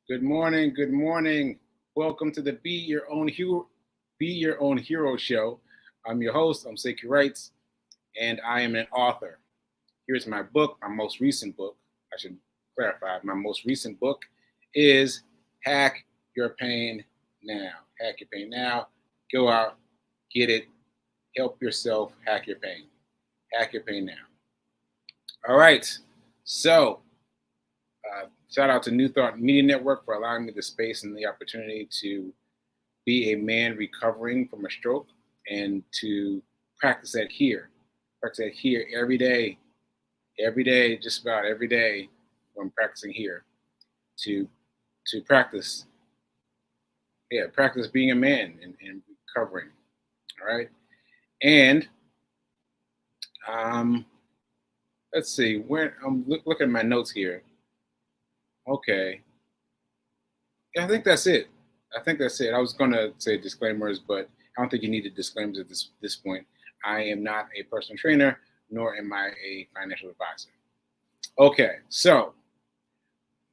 Good morning. Good morning. Welcome to the Be Your Own Hero show. I'm your host. I'm Seiki Wrights, and I am an author. Here's my book, my most recent book. I should clarify. My most recent book is Hack Your Pain Now. Hack Your Pain Now. Go out, get it, help yourself hack your pain. Hack Your Pain Now. All right. So, shout out to New Thought Media Network for allowing me the space and the opportunity to be a man recovering from a stroke and to practice that here. Practice that here every day, just about every day when I'm practicing here to practice, practice being a man and recovering. All right. And um, let's see, where I'm looking at my notes here. Okay. Yeah, I think that's it. I think that's it. I was going to say disclaimers, but I don't think you need disclaimers at this point. I am not a personal trainer, nor am I a financial advisor. Okay, so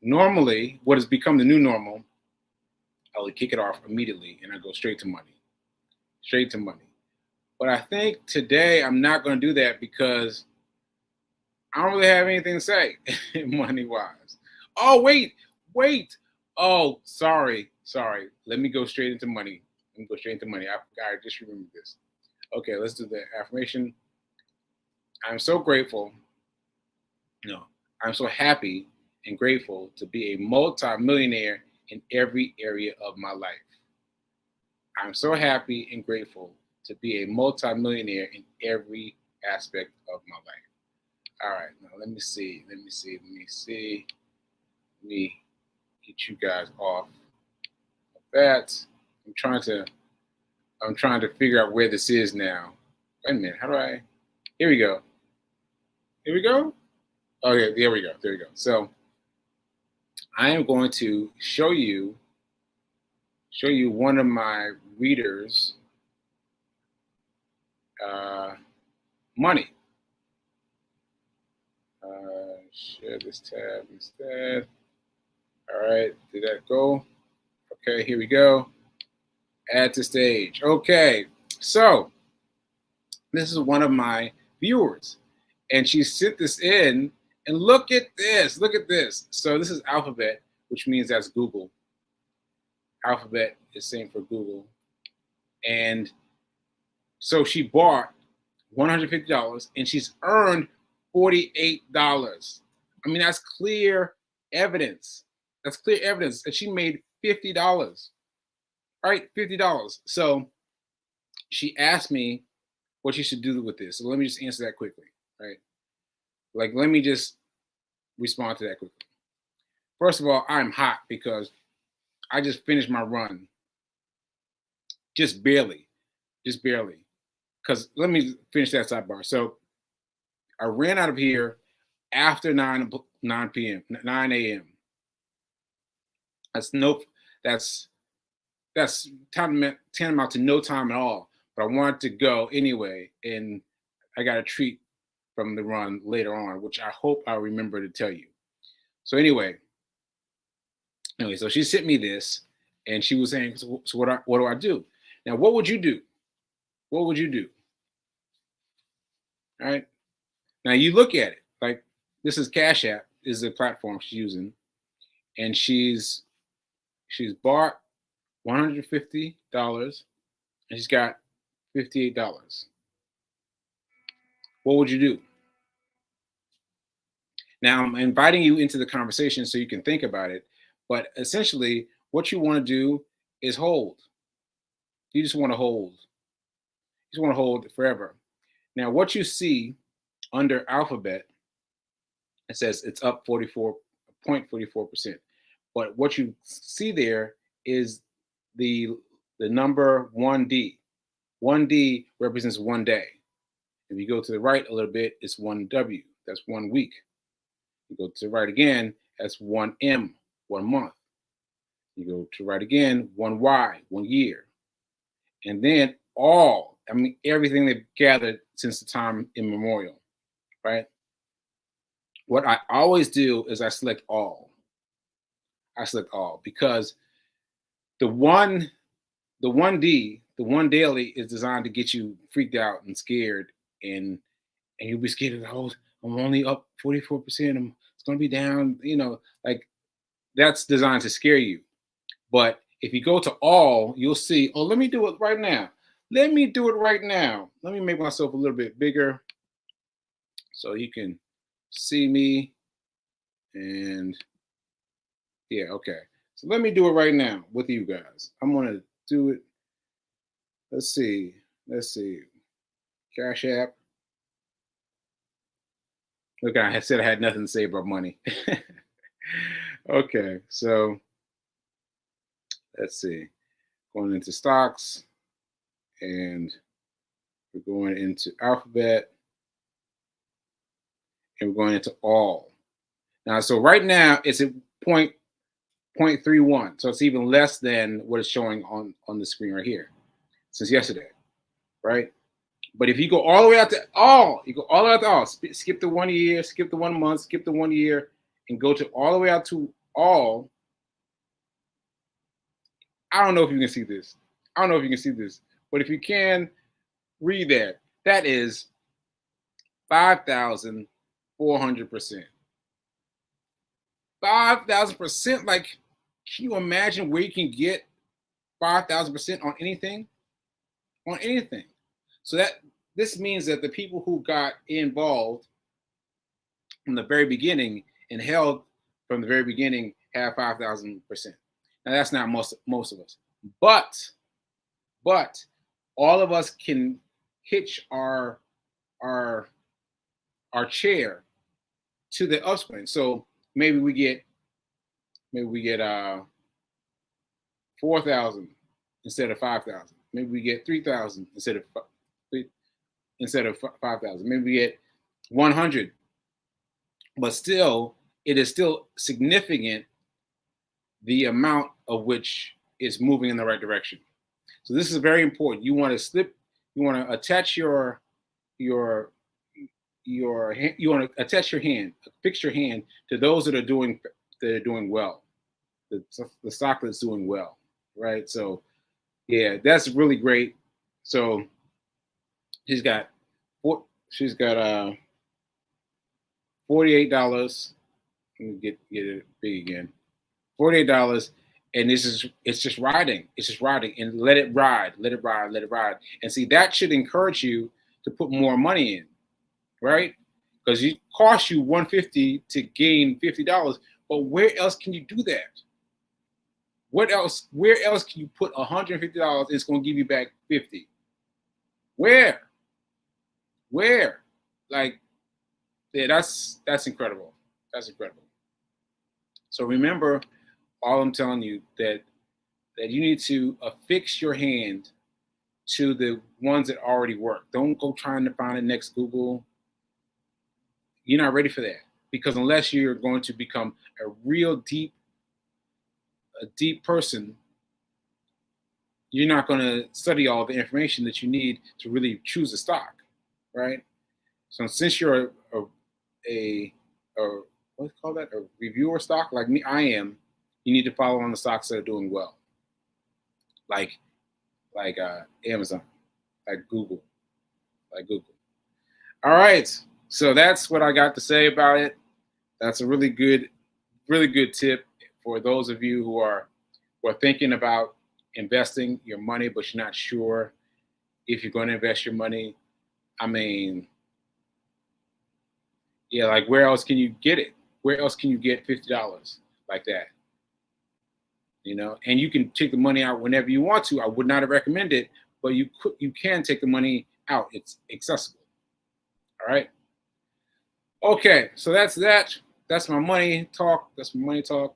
normally, what has become the new normal, I would kick it off immediately and I go straight to money. Straight to money. But I think today I'm not going to do that because I don't really have anything to say money wise. Oh, wait. Oh, sorry. Let me go straight into money. Let me go straight into money. I just remembered this. Okay, let's do the affirmation. I'm so grateful. No, I'm so happy and grateful to be a multi-millionaire in every area of my life. I'm so happy and grateful to be a multi-millionaire in every aspect of my life. All right, now let me see. Let me get you guys off of that. I'm trying to figure out where this is now. Wait a minute, how do I? Here we go. Here we go. Oh yeah, there we go. There we go. So I am going to show you one of my readers' money. Share this tab instead. All right, did that go? Okay, here we go. Add to stage. Okay, so this is one of my viewers, and she sent this in, and look at this. Look at this. So this is Alphabet, which means that's Google. Alphabet is same for Google, and so she bought $150, and she's earned $48. I mean, that's clear evidence. That's clear evidence that she made $50. Right, $50. So she asked me what she should do with this. So let me just answer that quickly. Right, like let me just respond to that quickly. First of all, I'm hot because I just finished my run, just barely, Because let me finish that sidebar. So I ran out of here after 9 p.m. 9 a.m. That's no that's tantamount to no time at all. But I wanted to go anyway, and I got a treat from the run later on, which I hope I'll remember to tell you. So anyway, so she sent me this, and she was saying, "So what do I do?" Now, what would you do? What would you do? All right. Now you look at it like this is Cash App is the platform she's using, and she's bought $150 and she's got $58. What would you do? Now I'm inviting you into the conversation so you can think about it, but essentially what you want to do is hold. You just want to hold. You just want to hold it forever. Now what you see under Alphabet, it says it's up 44.44%. But what you see there is the number 1D. 1D represents 1 day. If you go to the right a little bit, it's 1W. That's 1 week. You go to the right again, that's 1M, 1 month. You go to the right again, 1Y, 1 year. And then everything they've gathered since the time immemorial, right? What I always do is I select all. I select all because the one the one daily is designed to get you freaked out and scared, and you'll be scared of the whole. I'm only up 44%. It's gonna be down. Like that's designed to scare you. But if you go to all, you'll see. Oh, let me do it right now. Let me do it right now. Let me make myself a little bit bigger so you can see me. And yeah, okay. So let me do it right now with you guys. I'm gonna do it. Let's see. Let's see. Cash App. Look, I said I had nothing to say about money. Okay, so let's see. Going into stocks, and we're going into Alphabet, and we're going into all. Now, so right now it's at 0.31, so it's even less than what it's showing on the screen right here since yesterday, right? But if you go all the way out to all, you go all the way out to all, skip the 1 year, skip the 1 month, skip the 1 year, and go to all the way out to all. I don't know if you can see this. I don't know if you can see this, but if you can, read that. That is 5,400%. 5,000%. Like, can you imagine where you can get 5,000% on anything? On anything. So this means that the people who got involved from the very beginning and held from the very beginning have 5,000%. Now that's not most of us, but all of us can hitch our chair to the upswing. So maybe we get 4,000 instead of 5,000. Maybe we get 3,000 instead of 5,000. Maybe we get 100. But still, it is still significant the amount of which is moving in the right direction. So this is very important. You want to attach your hand, you want to attach your hand, fix your hand to those that are doing well, the stock that's doing well, right? So yeah, that's really great. So she's got $48. Let me get it big again. $48, and it's just riding. It's just riding, and let it ride. And see, that should encourage you to put more money in, right? Because it costs you $150 to gain $50. But where else can you do that? Where else can you put $150 and it's going to give you back $50? Where? Like, yeah, that's incredible. That's incredible. So remember, all I'm telling you that you need to affix your hand to the ones that already work. Don't go trying to find the next Google. You're not ready for that, because unless you're going to become a real deep person, you're not going to study all the information that you need to really choose a stock, right? So since you're a what's called that, a reviewer stock like me, I am, you need to follow on the stocks that are doing well, like Amazon, like Google. All right, so that's what I got to say about it. That's a really good tip for those of you who are thinking about investing your money, but you're not sure if you're going to invest your money. I mean, yeah, like where else can you get it? Where else can you get $50 like that? And you can take the money out whenever you want to. I would not recommend it, but you can take the money out. It's accessible. All right. Okay, so that's that. That's my money talk.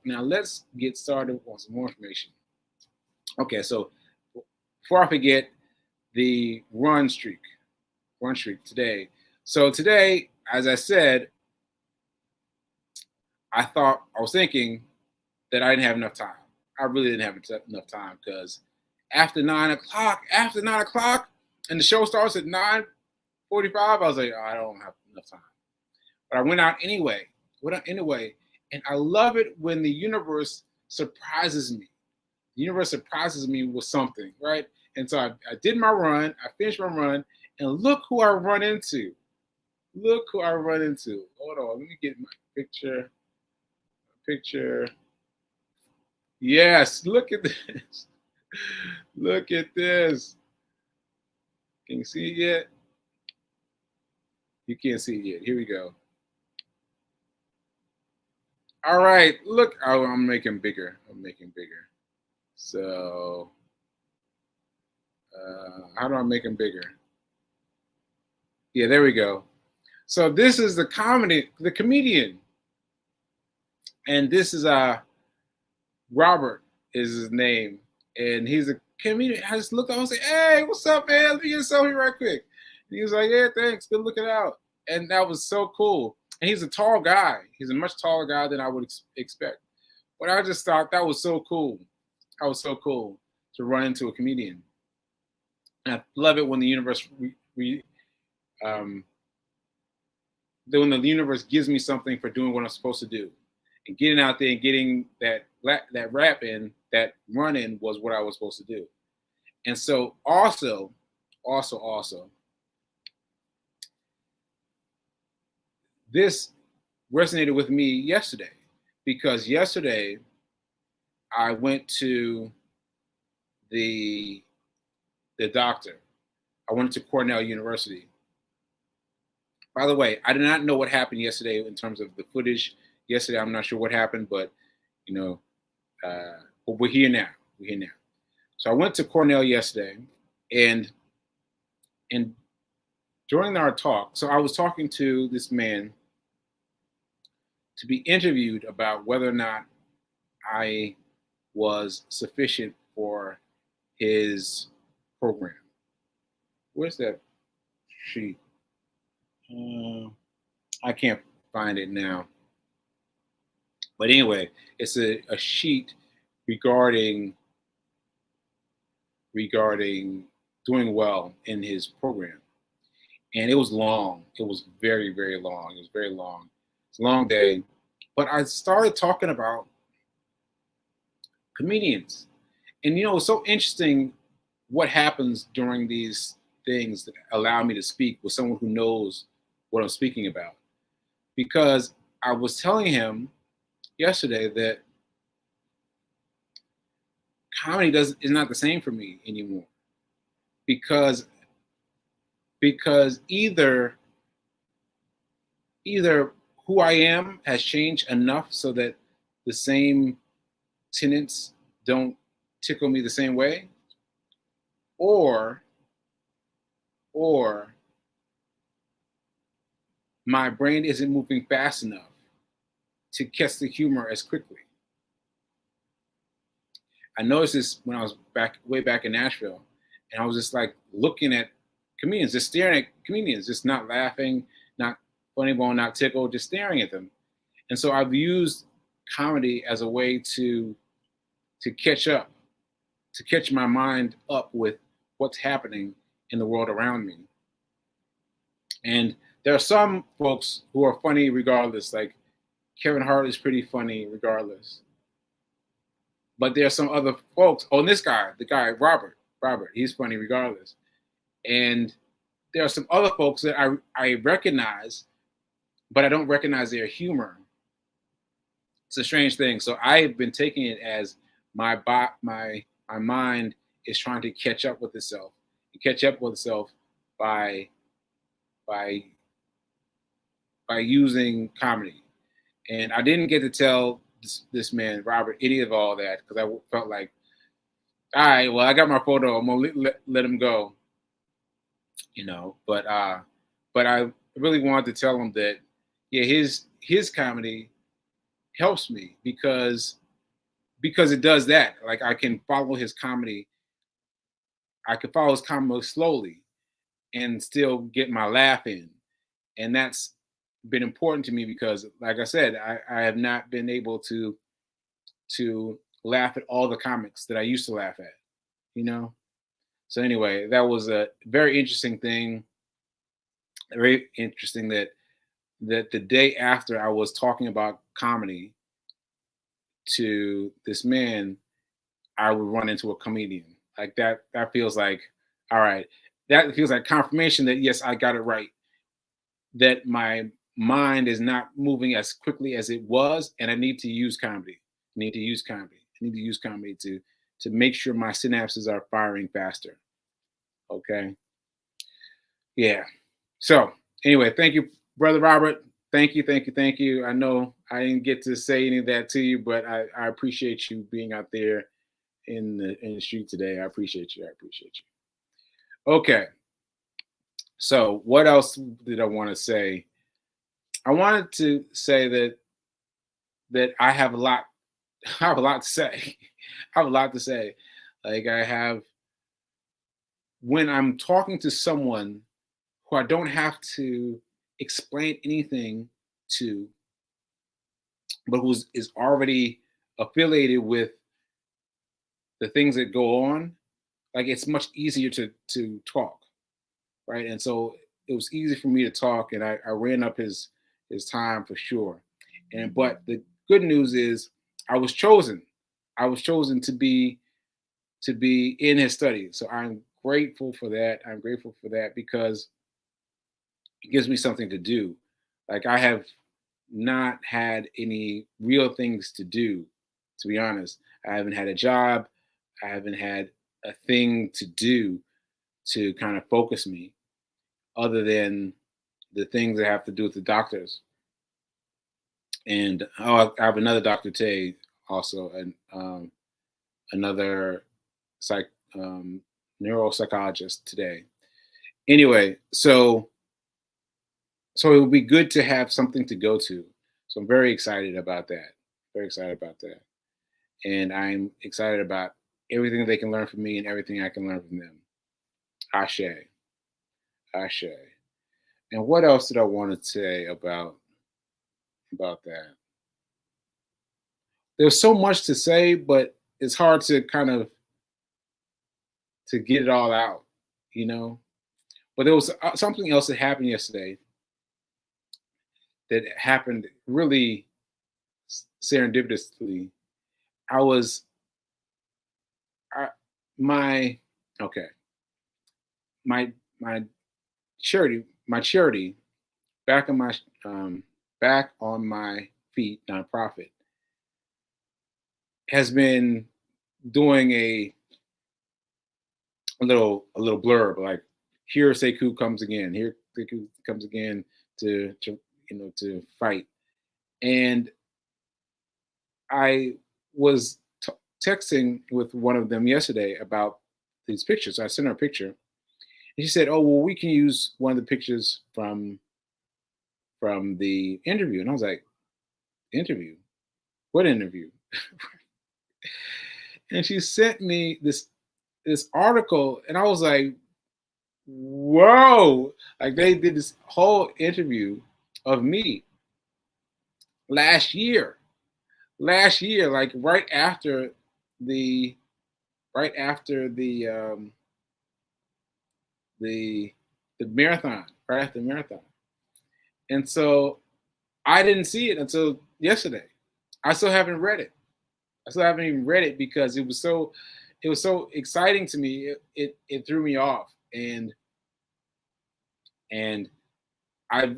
Now let's get started on some more information. Okay, so before I forget, the run streak today. So today, as I said, I was thinking that I didn't have enough time. I really didn't have enough time, because after 9 o'clock, and the show starts at 9:45, I was like, oh, I don't have enough time. But I went out anyway, and I love it when the universe surprises me. The universe surprises me with something, right? And so I did my run, I finished my run, and look who I run into. Look who I run into. Hold on, let me get my picture. Picture. Yes, look at this. Look at this. Can you see it yet? You can't see it yet. Here we go. All right, look. Oh, I'm making bigger. I'm making bigger. So, how do I make them bigger? Yeah, there we go. So this is the comedian, and this is Robert is his name, and he's a comedian. I just looked, I was like, "Hey, what's up, man? Let me get a selfie right quick." And he was like, "Yeah, thanks. Good looking out." And that was so cool. And he's a tall guy. He's a much taller guy than I would expect. But I just thought that was so cool. That was so cool to run into a comedian. And I love it when the universe um, when the universe gives me something for doing what I'm supposed to do, and getting out there and getting that rap in, that run in was what I was supposed to do. And so also, this resonated with me yesterday, because yesterday I went to the doctor. I went to Cornell University. By the way, I did not know what happened yesterday in terms of the footage. Yesterday, I'm not sure what happened, but you know, but we're here now. We're here now. So I went to Cornell yesterday, and during our talk, so I was talking to this man to be interviewed about whether or not I was sufficient for his program. Where's that sheet? I can't find it now. But anyway, it's a sheet regarding doing well in his program. And it was long. It was very, very long. It was very long. It's a long day. But I started talking about comedians. And it's so interesting what happens during these things that allow me to speak with someone who knows what I'm speaking about. Because I was telling him yesterday that comedy is not the same for me anymore. Because either who I am has changed enough so that the same tenets don't tickle me the same way, or my brain isn't moving fast enough to catch the humor as quickly. I noticed this when I was way back in Nashville, and I was just like looking at comedians, just staring at comedians, just not laughing, not funny bone, not tickled, just staring at them. And so I've used comedy as a way to catch up, to catch my mind up with what's happening in the world around me. And there are some folks who are funny regardless, like Kevin Hart is pretty funny regardless. But there are some other folks. Oh, and this guy, the guy, Robert, he's funny regardless. And there are some other folks that I recognize, but I don't recognize their humor. It's a strange thing. So I've been taking it as my mind is trying to catch up with itself, by using comedy. And I didn't get to tell this man Robert any of all that, because I felt like, all right, well, I got my photo, I'm gonna let him go, But I really wanted to tell him that, yeah, his comedy helps me because it does that. Like, I can follow his comedy. I can follow his comedy slowly and still get my laugh in. And that's been important to me because, like I said, I have not been able to laugh at all the comics that I used to laugh at. So anyway, that was a very interesting thing. Very interesting that the day after I was talking about comedy to this man, I would run into a comedian. Like that feels like, all right. That feels like confirmation that yes, I got it right. That my mind is not moving as quickly as it was, and I need to use comedy. I need to use comedy. I need to use comedy to make sure my synapses are firing faster. Okay. Yeah. So anyway, thank you, brother Robert. Thank you, thank you, thank you. I know I didn't get to say any of that to you, but I appreciate you being out there in the street today. I appreciate you. I appreciate you. Okay. So what else did I want to say? I wanted to say that I have a lot I have a lot to say. I have a lot to say. Like I have when I'm talking to someone who I don't have to explain anything to, but who is already affiliated with the things that go on, like it's much easier to talk, right? And so it was easy for me to talk, and I ran up his time for sure. And but the good news is I was chosen. I was chosen to be in his study. So I'm grateful for that. I'm grateful for that because it gives me something to do. Like I have not had any real things to do, to be honest. I haven't had a job. I haven't had a thing to do to kind of focus me other than the things that have to do with the doctors. And I have another doctor today, also, and another psych neuropsychologist today. Anyway, so it would be good to have something to go to. So I'm very excited about that. Very excited about that. And I'm excited about everything they can learn from me and everything I can learn from them. Ashe. Ashe. And what else did I want to say about that? There's so much to say, but it's hard to kind of to get it all out, you know. But there was something else that happened yesterday that happened really serendipitously. I was I, my okay my charity back on my um, back on my feet nonprofit has been doing a little blurb like here Sekou comes again, here Sekou comes again to to fight. And I was texting with one of them yesterday about these pictures. So I sent her a picture and she said, oh well, we can use one of the pictures from the interview. And I was like, interview? What interview? And she sent me this article, and I was like, whoa! Like they did this whole interview of me last year, like the right after the the marathon, right after the marathon. And so I didn't see it until yesterday. I still haven't read it. I still haven't even read it because it was so exciting to me. It threw me off, and I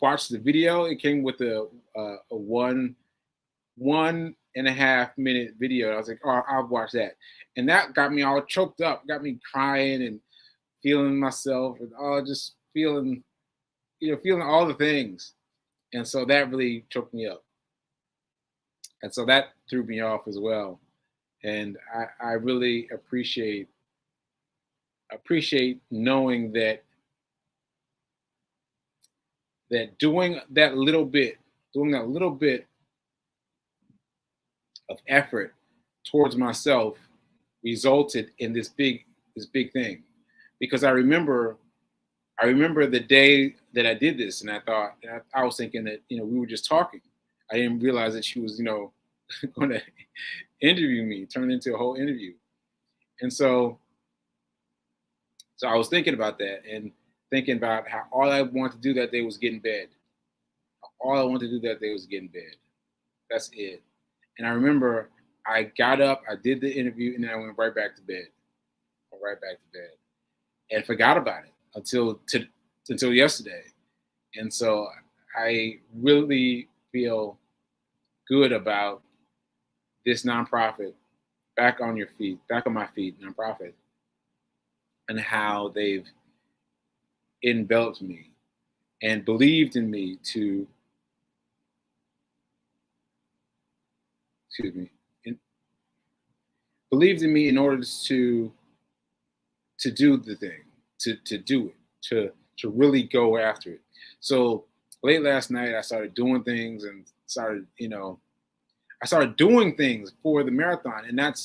watched the video. It came with a 1.5 minute video. I was like, oh, I'll watch that, and that got me all choked up, got me crying and feeling myself, and all just feeling feeling all the things, and so that really choked me up, and so that threw me off as well. And I really appreciate knowing that doing that little bit of effort towards myself resulted in this big thing. Because I remember the day that I did this, and I was thinking that we were just talking. I didn't realize that she was going to interview me, turn into a whole interview. And so I was thinking about that and thinking about how all I wanted to do that day was get in bed. All I wanted to do that day was get in bed. That's it. And I remember I got up, I did the interview, and then I went right back to bed. Went right back to bed and forgot about it until yesterday. And so I really feel good about this nonprofit, back on my feet nonprofit, and how they've enveloped me and believed in me to, excuse me, in, believed in me in order to do the thing, to do it, to really go after it. So late last night, I started doing things and I started doing things for the marathon, and that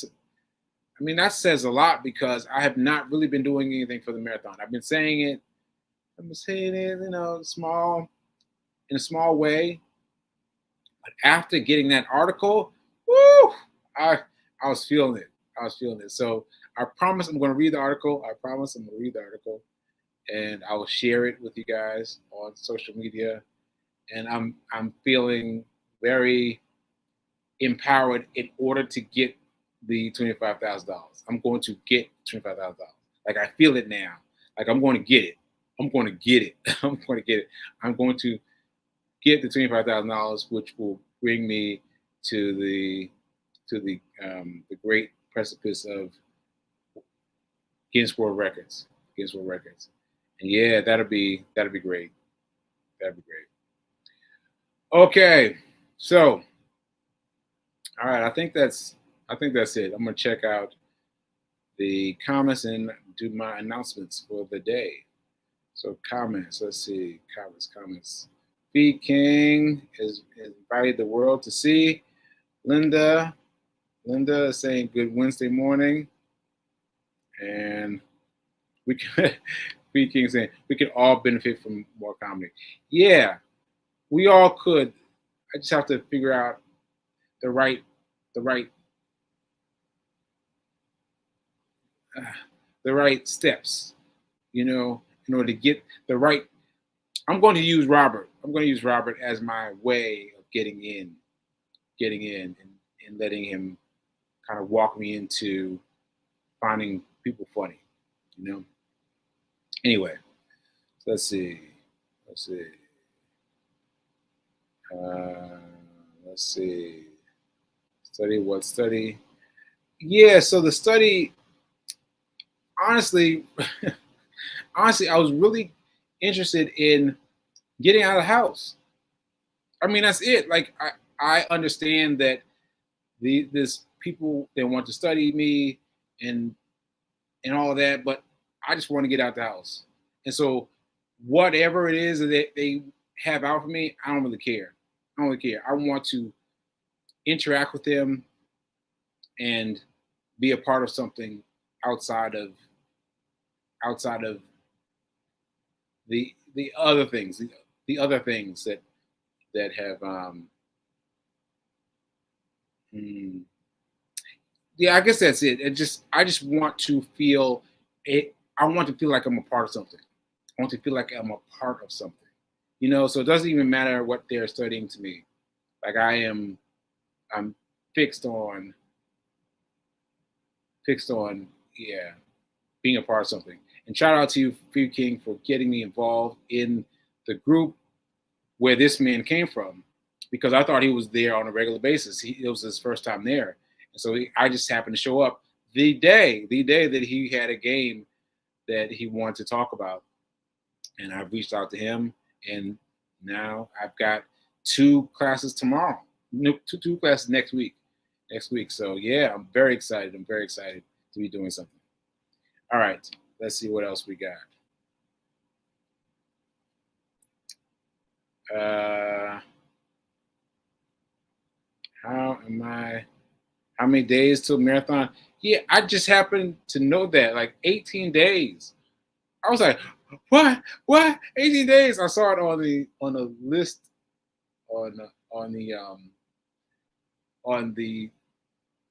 says a lot because I have not really been doing anything for the marathon. I've been saying it, small in a small way. But after getting that article, woo, I I was feeling it. I was feeling it. So I promise I'm going to read the article. I promise I'm going to read the article, and I will share it with you guys on social media. And I'm feeling very empowered in order to get the $25,000. I'm going to get $25,000. Like I feel it now. Like I'm going to get it. I'm going to get it. I'm going to get it. I'm going to get the $25,000, which will bring me to the great precipice of Guinness World Records. Guinness World Records. And yeah, that'll be great. That'd be great. Okay, so all right, I think that's it. I'm gonna check out the comments and do my announcements for the day. So comments, let's see, comments. B King is invited the world to see. Linda is saying good Wednesday morning, and we can. B King saying we can all benefit from more comedy. Yeah, we all could. I just have to figure out the right the right uh, the right steps, in order to get the right. I'm going to use Robert. I'm going to use Robert as my way of getting in, and letting him kind of walk me into finding people funny, you know. Anyway, so let's see. Let's see. Uh, let's see. Study what study? Yeah. So the study, honestly, honestly, I was really interested in getting out of the house. I mean, that's it. Like I understand that this people they want to study me and all of that, but I just want to get out the house. And so whatever it is that they have out for me, I don't really care. I don't really care. I want to interact with them and be a part of something outside of outside of the other things, the other things that have mm, yeah, I guess that's it. I just want to feel it. I want to feel like I'm a part of something. I want to feel like I'm a part of something. So it doesn't even matter what they're studying to me. Like I'm fixed on yeah, being a part of something. And shout out to you, Free King, for getting me involved in the group where this man came from, because I thought he was there on a regular basis. It was his first time there, and so I just happened to show up the day that he had a game that he wanted to talk about, and I reached out to him, and now I've got two classes tomorrow, no, two classes next week. So yeah, I'm very excited. I'm very excited to be doing something. All right, let's see what else we got. How am I? How many days till marathon? Yeah, I just happened to know that, like 18 days. I was like, what? What? 18 days? I saw it on the list on the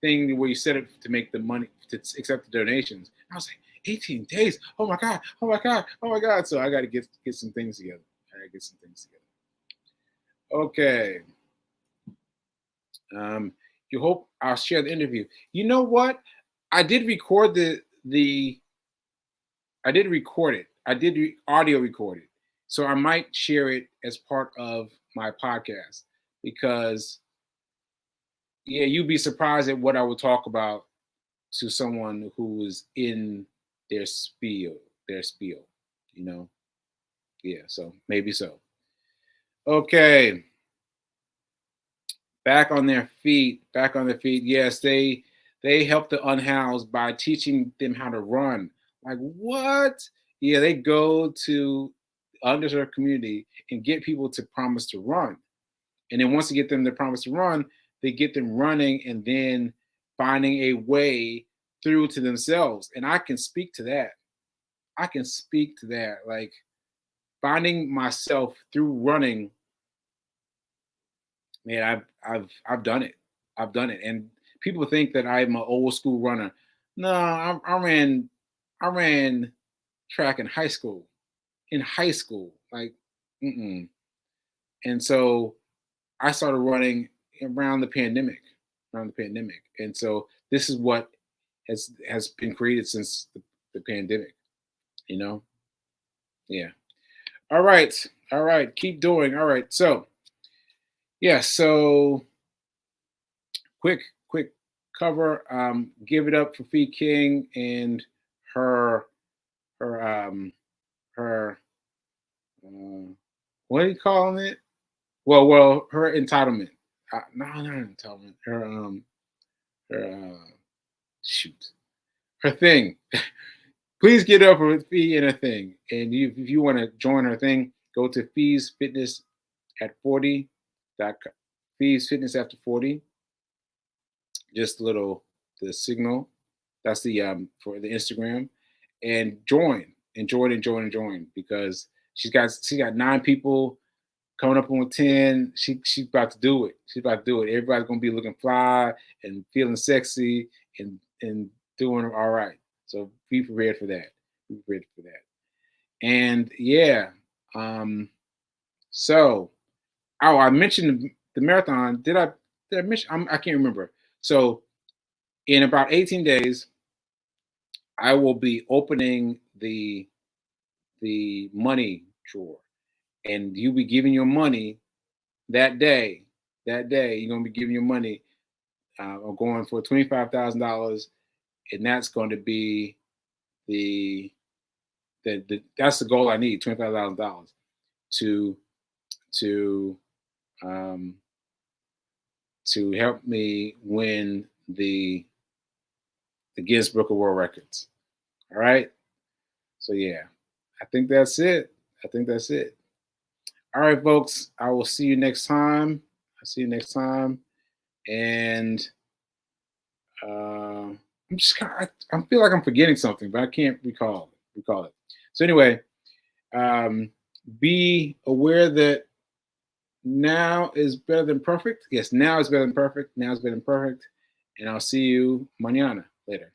thing where you set it to make the money to accept the donations. I was like, 18 days? Oh my god! Oh my god! Oh my god! So I got to get some things together. I got to get some things together. Okay. You hope I'll share the interview. You know what? I did record the I did record it. I did audio record it. So I might share it as part of my podcast because yeah, you'd be surprised at what I would talk about to someone who is in their spiel, you know? Yeah, so maybe so. Okay. Back on their feet, back on their feet. Yes, they help the unhoused by teaching them how to run. Like what? Yeah, they go to underserved community and get people to promise to run. And then once they get them to promise to run, they get them running and then finding a way through to themselves. And I can speak to that. I can speak to that. Like finding myself through running, man, I've done it. I've done it. And people think that I'm an old school runner. No, I ran track in high school. In high school, like, mm-mm. And so I started running around the pandemic, and so this is what has been created since the pandemic. You know, yeah. All right, all right. Keep doing. All right. So yeah. So quick cover. Give it up for Fee King and her her her what are you calling it? Well, her entitlement. No, not entitlement. Her shoot, her thing. Please get up for Fee and her thing. And if you want to join her thing, go to Fee's Fitness at 40.com. Fee's Fitness after 40. Just a little the signal. That's the for the Instagram. And join because she got 9 people coming up on 10. She's about to do it. She's about to do it. Everybody's gonna be looking fly and feeling sexy and doing all right. So be prepared for that. Be prepared for that. And yeah, so I mentioned the marathon. Did I mention? I can't remember. So in about 18 days, I will be opening the money drawer, and you'll be giving your money that day. That day, you're gonna be giving your money. I'm going for $25,000, and that's going to be the that's the goal I need, $25,000 to to um, to help me win the Guinness Book of World Records. All right. So yeah, I think that's it. I think that's it. All right, folks. I will see you next time. I'll see you next time. And I'm just I feel like I'm forgetting something, but I can't recall it. So anyway, be aware that now is better than perfect. Yes, now is better than perfect. Now is better than perfect. And I'll see you mañana later.